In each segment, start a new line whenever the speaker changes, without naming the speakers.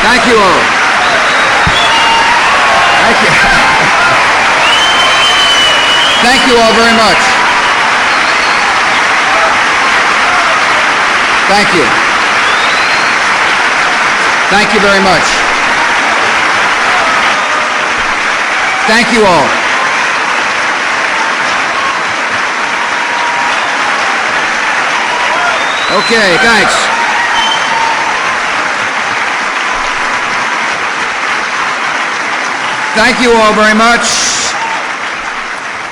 Thank you all. Thank you. Thank you all very much. Thank you. Thank you very much. Thank you all. Okay, thanks. Thank you all very much.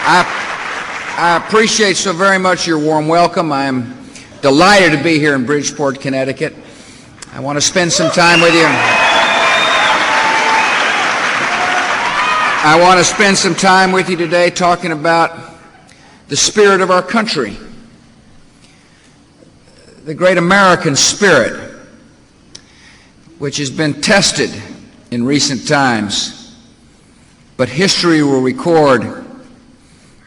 I appreciate so very much your warm welcome. I am delighted to be here in Bridgeport, Connecticut. I want to spend some time with you. I want to spend some time with you today talking about the spirit of our country, the great American spirit, which has been tested in recent times, but history will record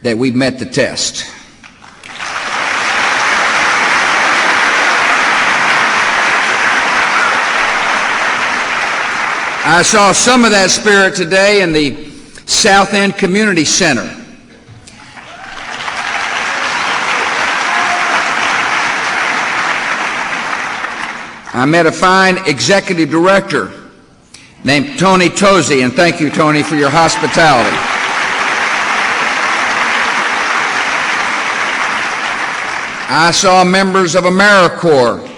that we've met the test. I saw some of that spirit today in the South End Community Center. I met a fine executive director named Tony Tozzi, and thank you, Tony, for your hospitality. I saw members of AmeriCorps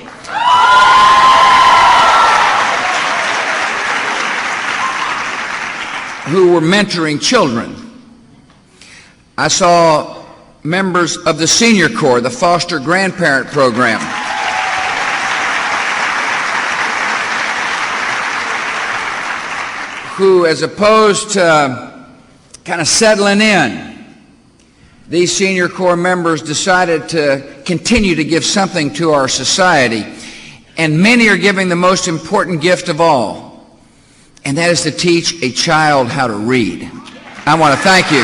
who were mentoring children. I saw members of the Senior Corps, the Foster Grandparent Program. Who, as opposed to kind of settling in, these Senior Corps members decided to continue to give something to our society. And many are giving the most important gift of all, and that is to teach a child how to read. I want to thank you.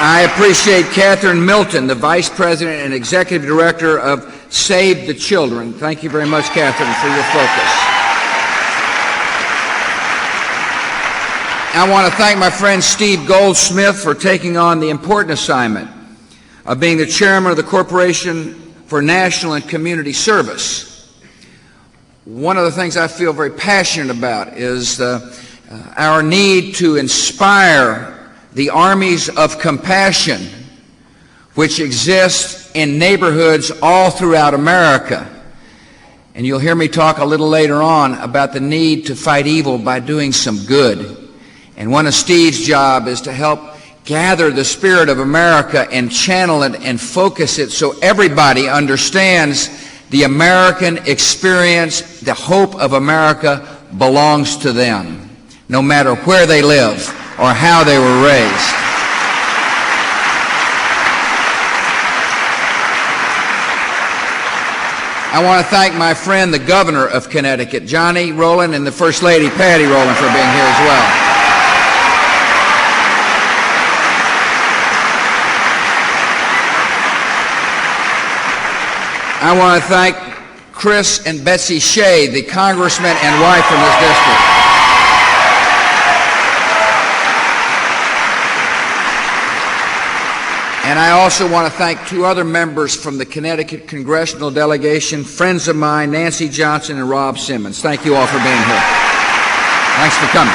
I appreciate Catherine Milton, the Vice President and Executive Director of Save the Children. Thank you very much, Catherine, for your focus. I want to thank my friend Steve Goldsmith for taking on the important assignment of being the chairman of the Corporation for National and Community Service. One of the things I feel very passionate about is our need to inspire the armies of compassion which exist in neighborhoods all throughout America. And you'll hear me talk a little later on about the need to fight evil by doing some good. And one of Steve's jobs is to help gather the spirit of America and channel it and focus it so everybody understands the American experience, the hope of America belongs to them, no matter where they live or how they were raised. I want to thank my friend, the Governor of Connecticut, Johnny Rowland, and the First Lady, Patty Rowland, for being here as well. I want to thank Chris and Betsy Shea, the congressman and wife from this district. And I also want to thank two other members from the Connecticut congressional delegation, friends of mine, Nancy Johnson and Rob Simmons. Thank you all for being here. Thanks for coming.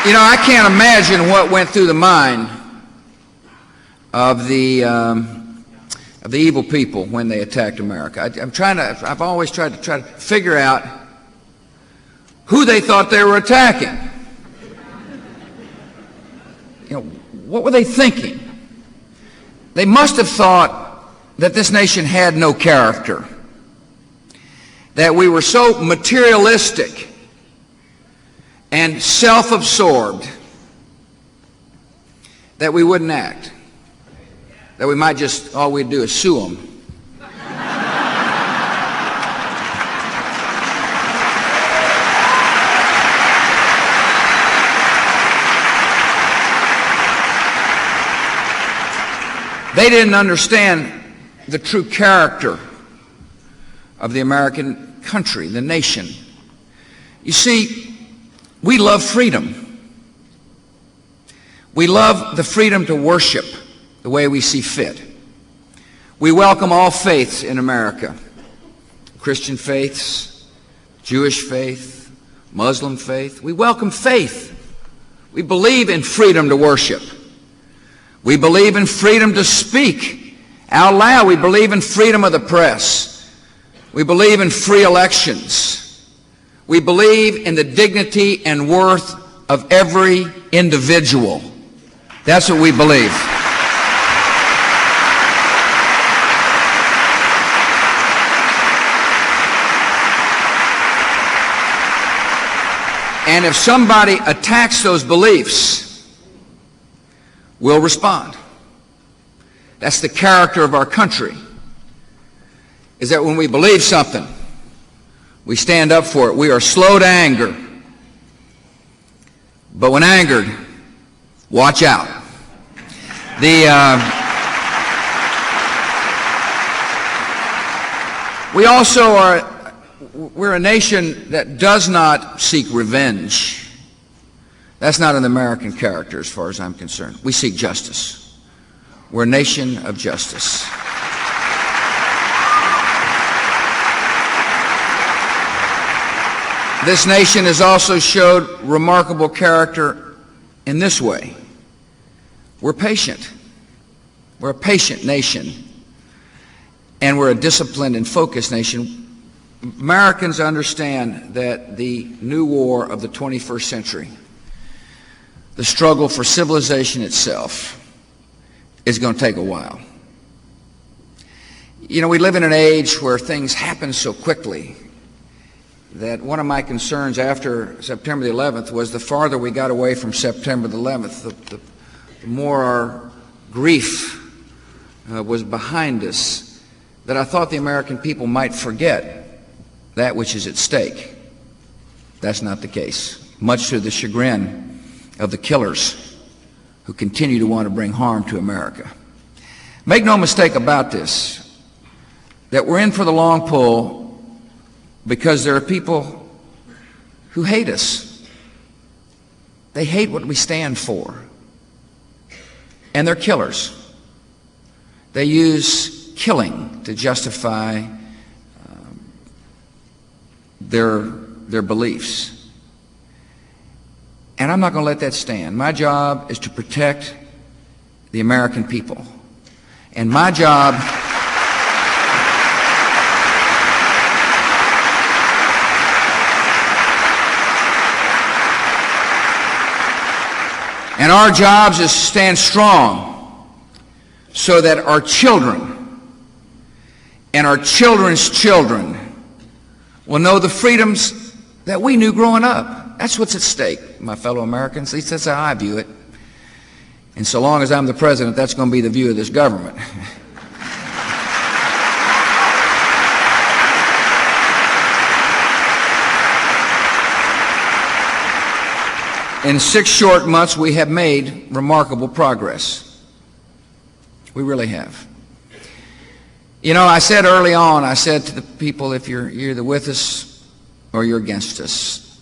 You know, I can't imagine what went through the mind of the evil people when they attacked America. I've always tried to figure out who they thought they were attacking. You know, what were they thinking? They must have thought that this nation had no character, that we were so materialistic and self-absorbed that we wouldn't act. That we might just, all we'd do is sue them. They didn't understand the true character of the American country, the nation. You see, we love freedom. We love the freedom to worship the way we see fit. We welcome all faiths in America. Christian faiths, Jewish faith, Muslim faith. We welcome faith. We believe in freedom to worship. We believe in freedom to speak out loud. We believe in freedom of the press. We believe in free elections. We believe in the dignity and worth of every individual. That's what we believe. And if somebody attacks those beliefs, we'll respond. That's the character of our country, is that when we believe something, we stand up for it. We are slow to anger, but when angered, watch out. We also are we're a nation that does not seek revenge. That's not an American character as far as I'm concerned. We seek justice. We're a nation of justice. This nation has also showed remarkable character in this way. We're patient. We're a patient nation. And we're a disciplined and focused nation. Americans understand that the new war of the 21st century, the struggle for civilization itself, is going to take a while. You know, we live in an age where things happen so quickly that one of my concerns after September the 11th was the farther we got away from September the 11th, the more our grief was behind us, that I thought the American people might forget that which is at stake. That's not the case, much to the chagrin of the killers who continue to want to bring harm to America. Make no mistake about this, that we're in for the long pull because there are people who hate us. They hate what we stand for. And they're killers. They use killing to justify their beliefs. And I'm not going to let that stand. My job is to protect the American people. And my job and our jobs is to stand strong so that our children and our children's children will know the freedoms that we knew growing up. That's what's at stake, my fellow Americans. At least that's how I view it. And so long as I'm the president, that's going to be the view of this government. In 6 short months, we have made remarkable progress. We really have. You know, I said early on, I said to the people, if you're either with us or you're against us.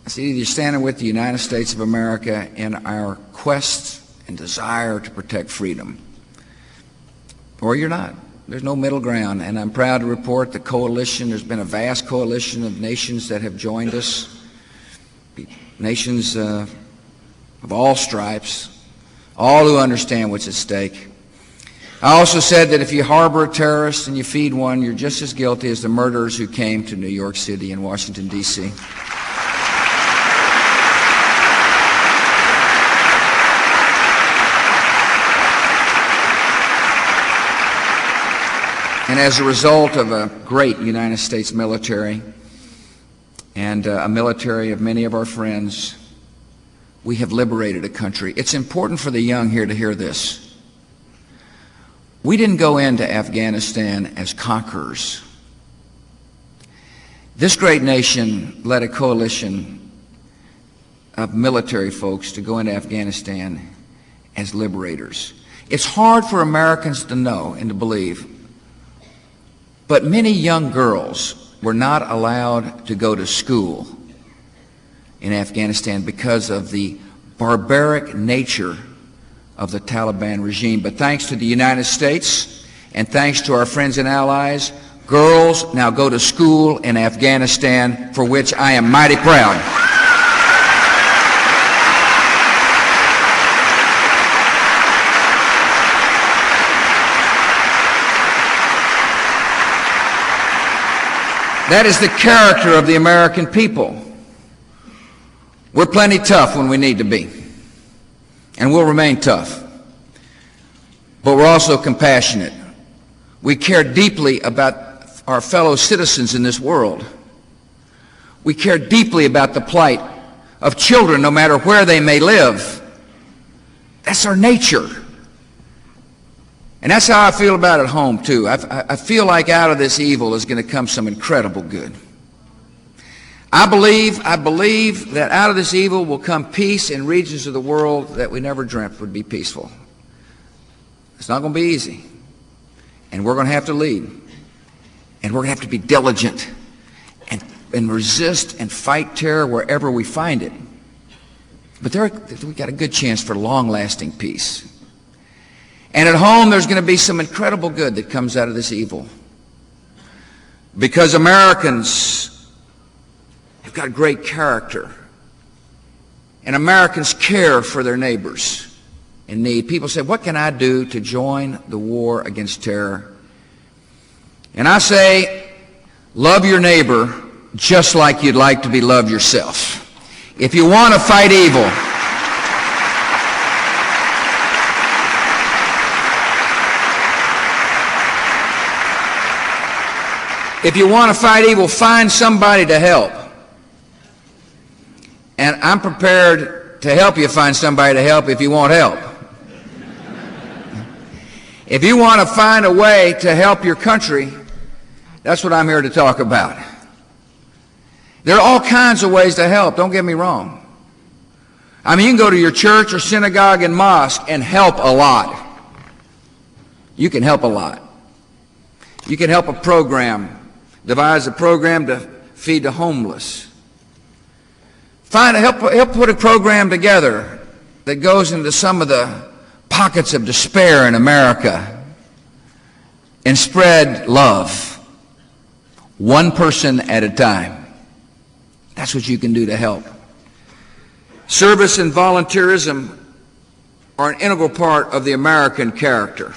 I said, either you're standing with the United States of America in our quest and desire to protect freedom, or you're not. There's no middle ground. And I'm proud to report the coalition, there's been a vast coalition of nations that have joined us, nations of all stripes, all who understand what's at stake. I also said that if you harbor a terrorist and you feed one, you're just as guilty as the murderers who came to New York City and Washington, D.C. And as a result of a great United States military and a military of many of our friends, we have liberated a country. It's important for the young here to hear this. We didn't go into Afghanistan as conquerors. This great nation led a coalition of military folks to go into Afghanistan as liberators. It's hard for Americans to know and to believe, but many young girls were not allowed to go to school in Afghanistan because of the barbaric nature of the Taliban regime. But thanks to the United States and thanks to our friends and allies, girls now go to school in Afghanistan, for which I am mighty proud. That is the character of the American people. We're plenty tough when we need to be, and we'll remain tough. But we're also compassionate. We care deeply about our fellow citizens in this world. We care deeply about the plight of children, no matter where they may live. That's our nature. And that's how I feel about it at home, too. I feel like out of this evil is going to come some incredible good. I believe that out of this evil will come peace in regions of the world that we never dreamt would be peaceful. It's not going to be easy. And we're going to have to lead. And we're going to have to be diligent and resist and fight terror wherever we find it. But we've got a good chance for long-lasting peace. And at home, there's going to be some incredible good that comes out of this evil. Because Americans have got great character. And Americans care for their neighbors in need. People say, what can I do to join the war against terror? And I say, love your neighbor just like you'd like to be loved yourself. If you want to fight evil, find somebody to help. And I'm prepared to help you find somebody to help if you want help. If you want to find a way to help your country, that's what I'm here to talk about. There are all kinds of ways to help, don't get me wrong. I mean, you can go to your church or synagogue and mosque and help a lot. You can help a lot. You can help a program, devise a program to feed the homeless. Help put a program together that goes into some of the pockets of despair in America and spread love, one person at a time. That's what you can do to help. Service and volunteerism are an integral part of the American character.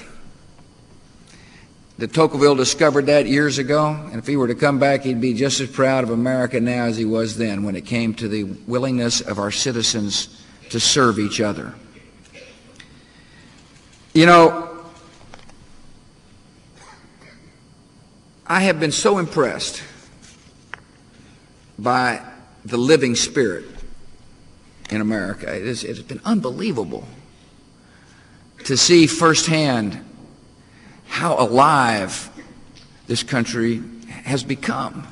De Tocqueville discovered that years ago, and if he were to come back, he'd be just as proud of America now as he was then when it came to the willingness of our citizens to serve each other. You know, I have been so impressed by the living spirit in America. It's been unbelievable to see firsthand how alive this country has become,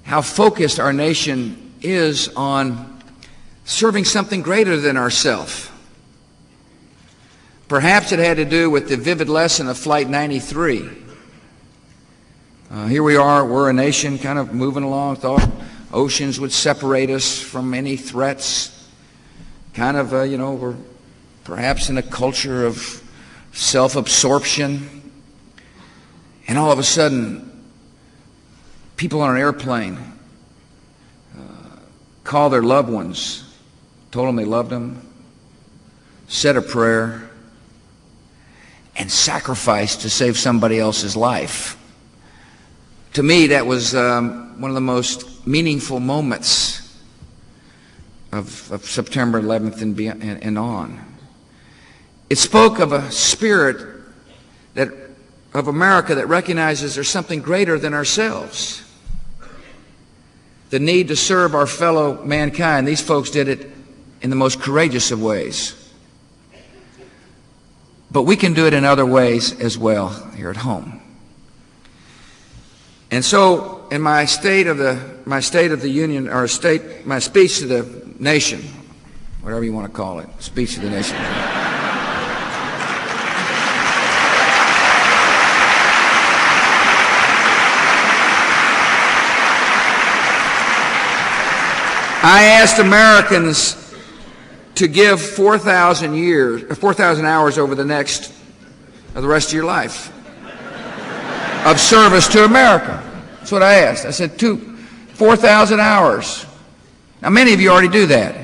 how focused our nation is on serving something greater than ourselves. Perhaps it had to do with the vivid lesson of Flight 93. Here we are, we're a nation kind of moving along, thought oceans would separate us from any threats. Kind of, we're perhaps in a culture of self-absorption. And all of a sudden, people on an airplane call their loved ones, told them they loved them, said a prayer, and sacrificed to save somebody else's life. To me, that was one of the most meaningful moments of September 11th and on. It spoke of a spirit of America that recognizes there's something greater than ourselves. The need to serve our fellow mankind. These folks did it in the most courageous of ways. But we can do it in other ways as well here at home. And so, in my State of the Union, or my speech to the nation, whatever you want to call it, speech to the nation. I asked Americans to give 4,000 hours over the rest of your life of service to America. That's what I asked. I said 4,000 hours. Now, many of you already do that.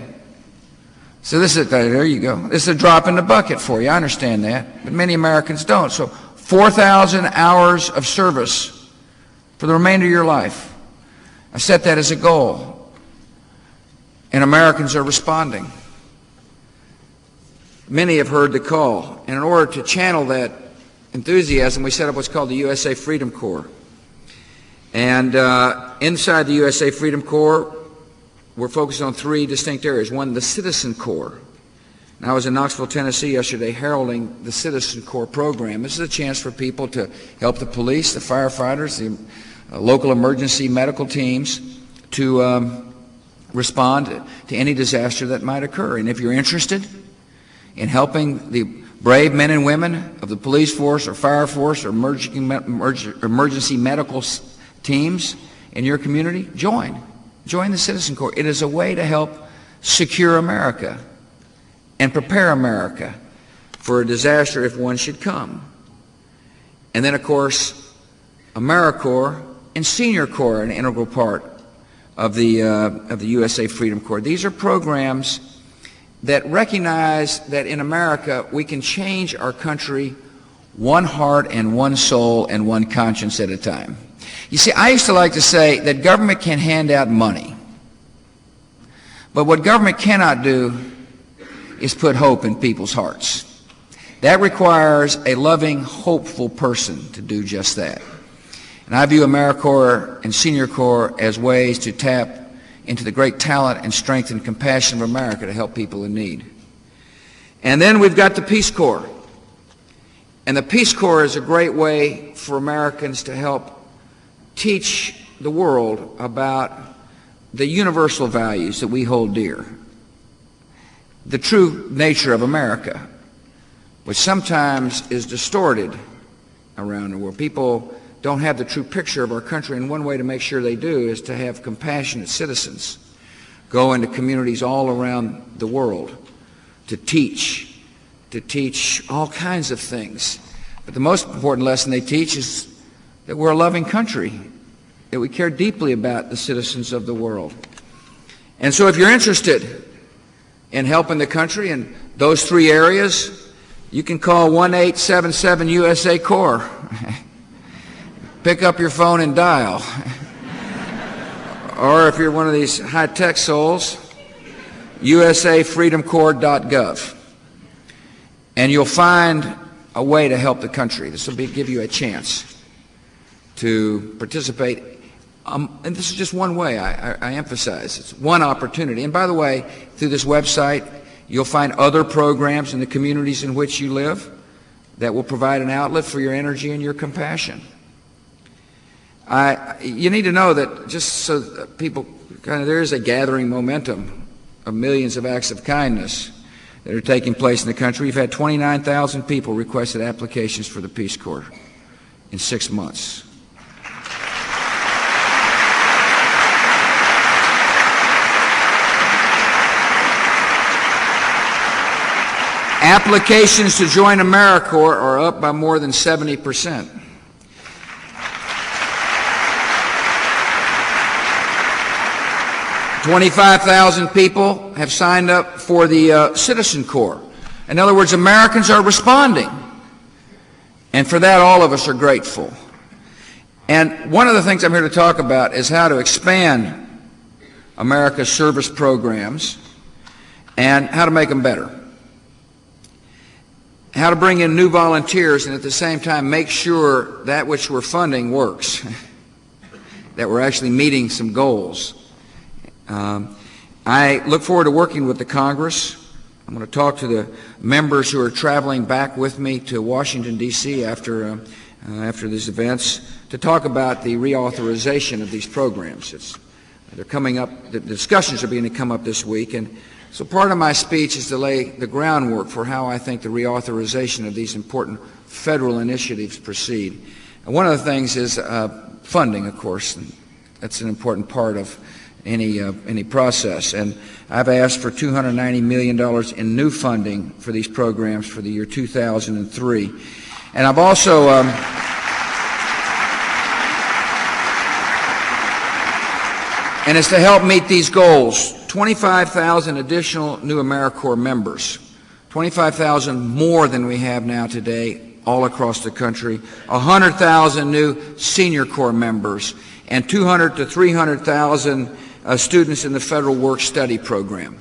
So there you go. This is a drop in the bucket for you. I understand that. But many Americans don't. So 4,000 hours of service for the remainder of your life. I set that as a goal. And Americans are responding. Many have heard the call. And in order to channel that enthusiasm, we set up what's called the USA Freedom Corps. And inside the USA Freedom Corps, we're focused on three distinct areas. One, the Citizen Corps. And I was in Knoxville, Tennessee yesterday heralding the Citizen Corps program. This is a chance for people to help the police, the firefighters, the local emergency medical teams to respond to any disaster that might occur. And if you're interested in helping the brave men and women of the police force or fire force or emergency medical teams in your community, join the Citizen Corps. It is a way to help secure America and prepare America for a disaster if one should come. And then, of course, AmeriCorps and Senior Corps are an integral part of the USA Freedom Corps. These are programs that recognize that in America we can change our country one heart and one soul and one conscience at a time. You see, I used to like to say that government can hand out money, but what government cannot do is put hope in people's hearts. That requires a loving, hopeful person to do just that. And I view AmeriCorps and Senior Corps as ways to tap into the great talent and strength and compassion of America to help people in need. And then we've got the Peace Corps. And the Peace Corps is a great way for Americans to help teach the world about the universal values that we hold dear. The true nature of America, which sometimes is distorted around the world. People don't have the true picture of our country, and one way to make sure they do is to have compassionate citizens go into communities all around the world to teach all kinds of things. But the most important lesson they teach is that we're a loving country, that we care deeply about the citizens of the world. And so if you're interested in helping the country in those three areas, you can call 1-877-USA-CORPS. Pick up your phone and dial. Or if you're one of these high-tech souls, usafreedomcorps.gov. And you'll find a way to help the country. This will give you a chance to participate. And this is just one way, I emphasize. It's one opportunity. And by the way, through this website, you'll find other programs in the communities in which you live that will provide an outlet for your energy and your compassion. You need to know that just so that people there is a gathering momentum of millions of acts of kindness that are taking place in the country. We've had 29,000 people requested applications for the Peace Corps in 6 months. Applications to join AmeriCorps are up by more than 70%. $25,000 people have signed up for the Citizen Corps. In other words, Americans are responding. And for that, all of us are grateful. And one of the things I'm here to talk about is how to expand America's service programs and how to make them better. How to bring in new volunteers and at the same time make sure that which we're funding works, that we're actually meeting some goals. I look forward to working with the Congress. I'm going to talk to the members who are traveling back with me to Washington, D.C. after these events to talk about the reauthorization of these programs. They're coming up, the discussions are beginning to come up this week, and so part of my speech is to lay the groundwork for how I think the reauthorization of these important federal initiatives proceed. And one of the things is funding, of course, and that's an important part of any process. And I've asked for $290 million in new funding for these programs for the year 2003. And I've also and it's to help meet these goals. 25,000 additional new AmeriCorps members, 25,000 more than we have now today all across the country, 100,000 new Senior Corps members, and 200 to 300,000 students in the Federal Work Study Program.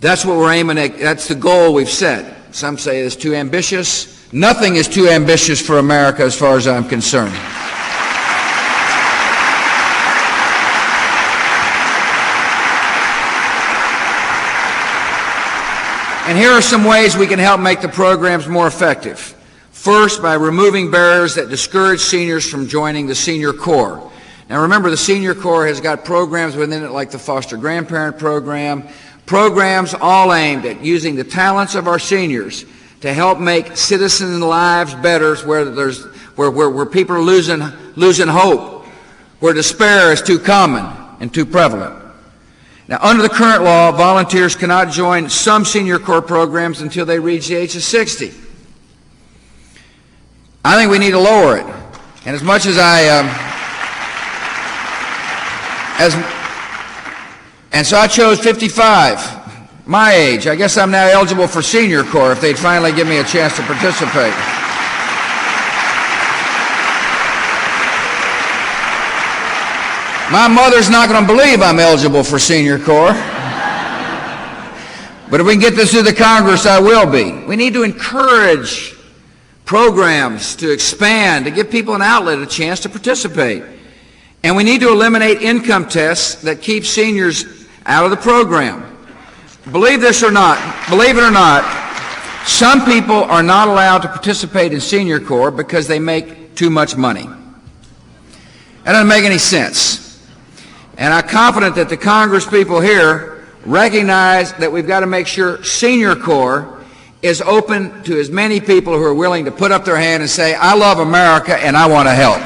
That's what we're aiming at. That's the goal we've set. Some say it's too ambitious. Nothing is too ambitious for America as far as I'm concerned. And here are some ways we can help make the programs more effective. First, by removing barriers that discourage seniors from joining the Senior Corps. Now remember, the Senior Corps has got programs within it like the Foster Grandparent Program, programs all aimed at using the talents of our seniors to help make citizen lives better where people are losing hope, where despair is too common and too prevalent. Now, under the current law, volunteers cannot join some Senior Corps programs until they reach the age of 60. I think we need to lower it. And as much as and so I chose 55, my age. I guess I'm now eligible for Senior Corps if they'd finally give me a chance to participate. My mother's not going to believe I'm eligible for Senior Corps. But if we can get this through the Congress, I will be. We need to encourage programs to expand, to give people an outlet, a chance to participate. And we need to eliminate income tests that keep seniors out of the program. Believe it or not, some people are not allowed to participate in Senior Corps because they make too much money. That doesn't make any sense. And I'm confident that the Congress people here recognize that we've got to make sure Senior Corps is open to as many people who are willing to put up their hand and say, I love America and I want to help.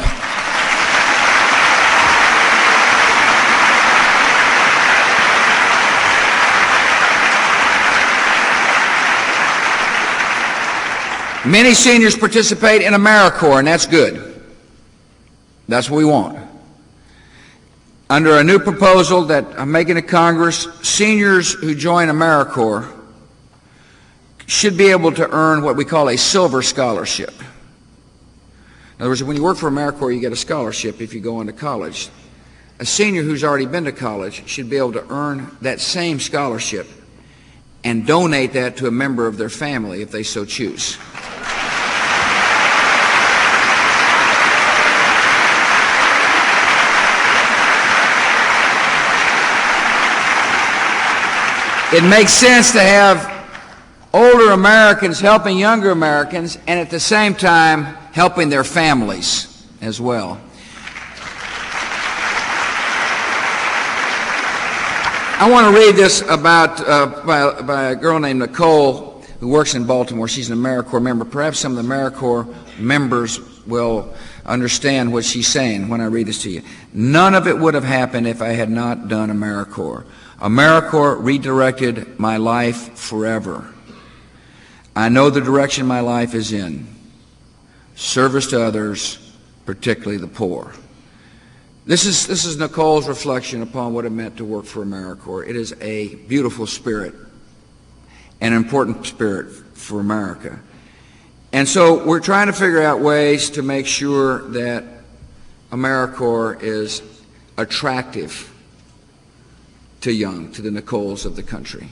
Many seniors participate in AmeriCorps, and that's good. That's what we want. Under a new proposal that I'm making to Congress, seniors who join AmeriCorps should be able to earn what we call a silver scholarship. In other words, when you work for AmeriCorps, you get a scholarship if you go on to college. A senior who's already been to college should be able to earn that same scholarship and donate that to a member of their family if they so choose. It makes sense to have older Americans helping younger Americans and at the same time helping their families as well. I want to read this about by a girl named Nicole who works in Baltimore. She's an AmeriCorps member. Perhaps some of the AmeriCorps members will understand what she's saying when I read this to you. None of it would have happened if I had not done AmeriCorps. AmeriCorps redirected my life forever. I know the direction my life is in. Service to others, particularly the poor. This is Nicole's reflection upon what it meant to work for AmeriCorps. It is a beautiful spirit, an important spirit for America. And so we're trying to figure out ways to make sure that AmeriCorps is attractive to the Nicoles of the country.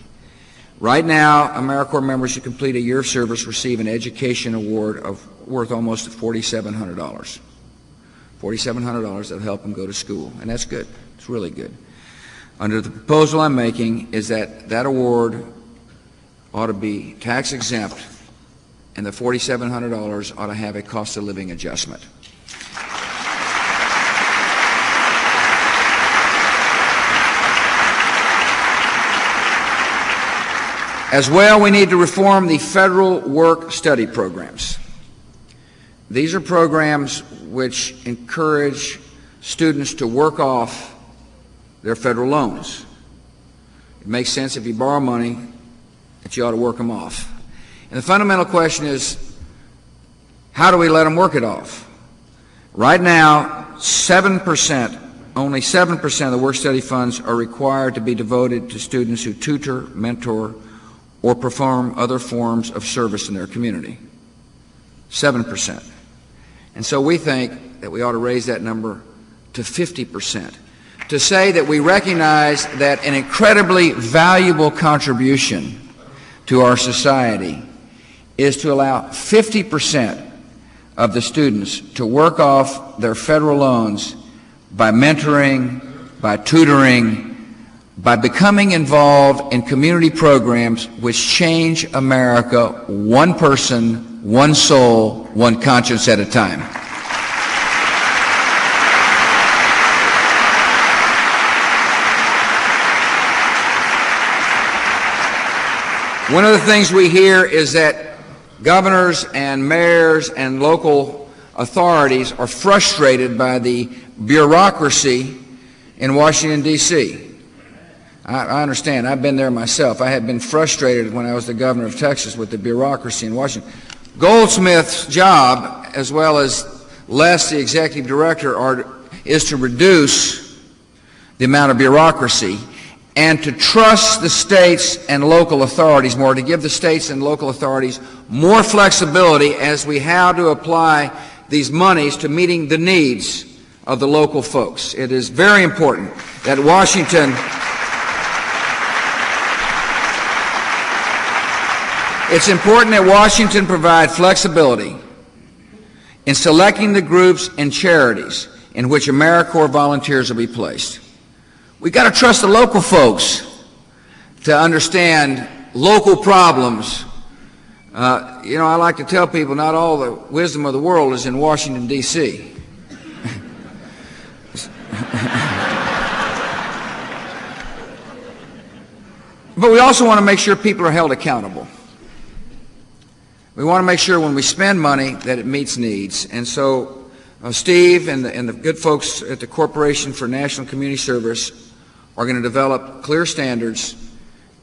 Right now, AmeriCorps members who complete a year of service receive an education award worth almost $4,700. $4,700 that'll help them go to school, and that's good. It's really good. Under the proposal I'm making is that that award ought to be tax exempt, and the $4,700 ought to have a cost of living adjustment. As well, we need to reform the federal work study programs. These are programs which encourage students to work off their federal loans. It makes sense if you borrow money that you ought to work them off. And the fundamental question is, how do we let them work it off? Right now, 7%, only 7% of the work-study funds are required to be devoted to students who tutor, mentor, or perform other forms of service in their community. 7%. And so we think that we ought to raise that number to 50%. To say that we recognize that an incredibly valuable contribution to our society is to allow 50% of the students to work off their federal loans by mentoring, by tutoring, by becoming involved in community programs which change America one person, one soul, one conscience at a time. One of the things we hear is that governors and mayors and local authorities are frustrated by the bureaucracy in Washington, D.C. I understand. I've been there myself. I had been frustrated when I was the governor of Texas with the bureaucracy in Washington. Goldsmith's job, as well as Les, the executive director, is to reduce the amount of bureaucracy and to trust the states and local authorities more, to give the states and local authorities more flexibility as we how to apply these monies to meeting the needs of the local folks. It is very important that Washington provide flexibility in selecting the groups and charities in which AmeriCorps volunteers will be placed. We've got to trust the local folks to understand local problems. I like to tell people not all the wisdom of the world is in Washington, D.C. But we also want to make sure people are held accountable. We want to make sure when we spend money that it meets needs. And so Steve and the good folks at the Corporation for National Community Service are going to develop clear standards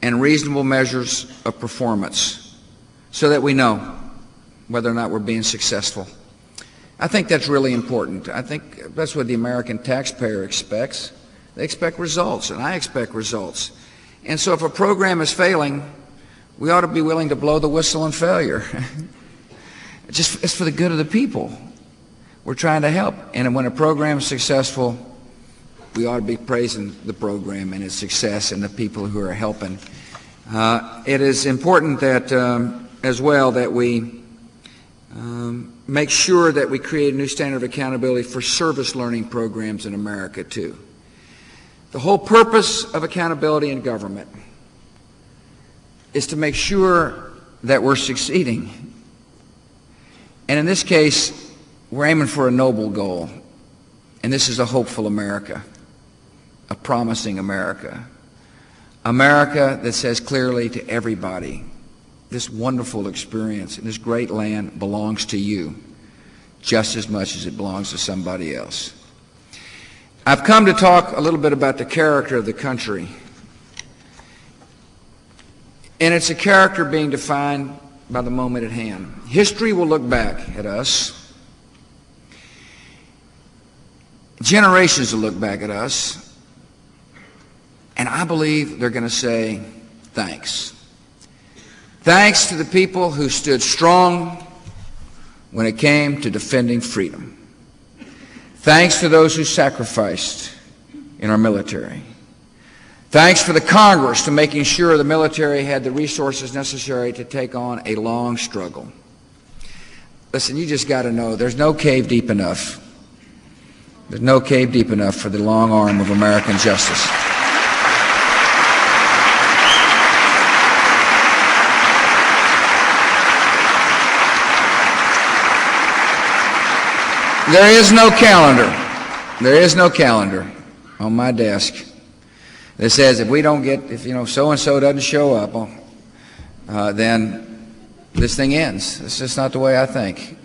and reasonable measures of performance so that we know whether or not we're being successful. I think that's really important. I think that's what the American taxpayer expects. They expect results, and I expect results. And so if a program is failing, we ought to be willing to blow the whistle on failure. It's for the good of the people. We're trying to help. And when a program is successful, we ought to be praising the program and its success and the people who are helping. It is important that, as well, that we make sure that we create a new standard of accountability for service learning programs in America, too. The whole purpose of accountability in government is to make sure that we're succeeding. And in this case, we're aiming for a noble goal. And this is a hopeful America, a promising America. America that says clearly to everybody, this wonderful experience and this great land belongs to you just as much as it belongs to somebody else. I've come to talk a little bit about the character of the country. And it's a character being defined by the moment at hand. History will look back at us. Generations will look back at us. And I believe they're going to say, thanks. Thanks to the people who stood strong when it came to defending freedom. Thanks to those who sacrificed in our military. Thanks for the Congress to making sure the military had the resources necessary to take on a long struggle. Listen, you just got to know there's no cave deep enough. There's no cave deep enough for the long arm of American justice. There is no calendar. There is no calendar on my desk that says if so-and-so doesn't show up, then this thing ends. It's just not the way I think.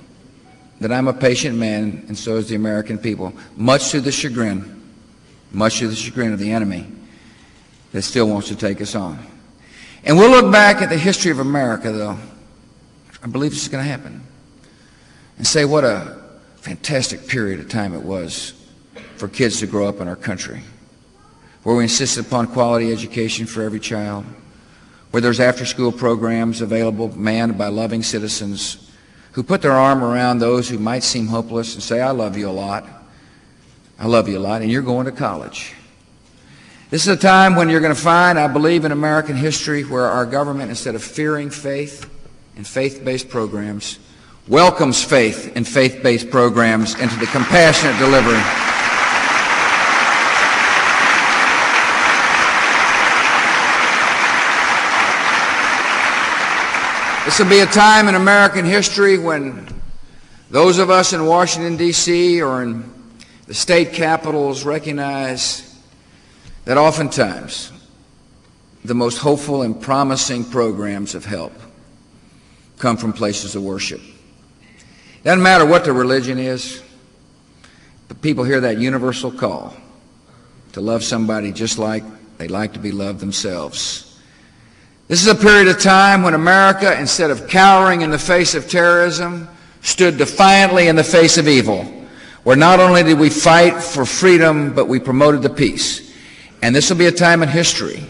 That I'm a patient man, and so is the American people, much to the chagrin much to the chagrin of the enemy that still wants to take us on. And we'll look back at the history of America, though, I believe this is going to happen, and say what a fantastic period of time it was for kids to grow up in our country, where we insisted upon quality education for every child, where there's after-school programs available manned by loving citizens who put their arm around those who might seem hopeless and say, I love you a lot. I love you a lot, and you're going to college. This is a time when you're going to find, I believe, in American history where our government, instead of fearing faith and faith-based programs, welcomes faith and faith-based programs into the compassionate delivery. This will be a time in American history when those of us in Washington, D.C. or in the state capitals recognize that oftentimes the most hopeful and promising programs of help come from places of worship. Doesn't matter what the religion is, but people hear that universal call to love somebody just like they like to be loved themselves. This is a period of time when America, instead of cowering in the face of terrorism, stood defiantly in the face of evil, where not only did we fight for freedom, but we promoted the peace. And this will be a time in history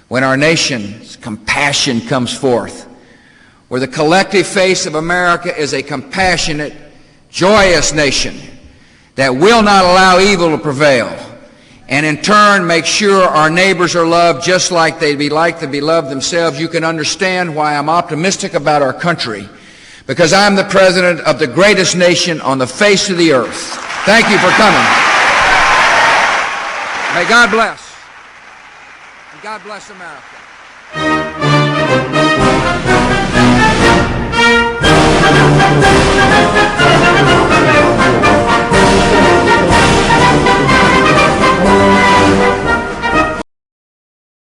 when our nation's compassion comes forth, where the collective face of America is a compassionate, joyous nation that will not allow evil to prevail, and in turn make sure our neighbors are loved just like they'd be like to be loved themselves. You can understand why I'm optimistic about our country, because I'm the president of the greatest nation on the face of the earth. Thank you for coming. May God bless. And God bless America.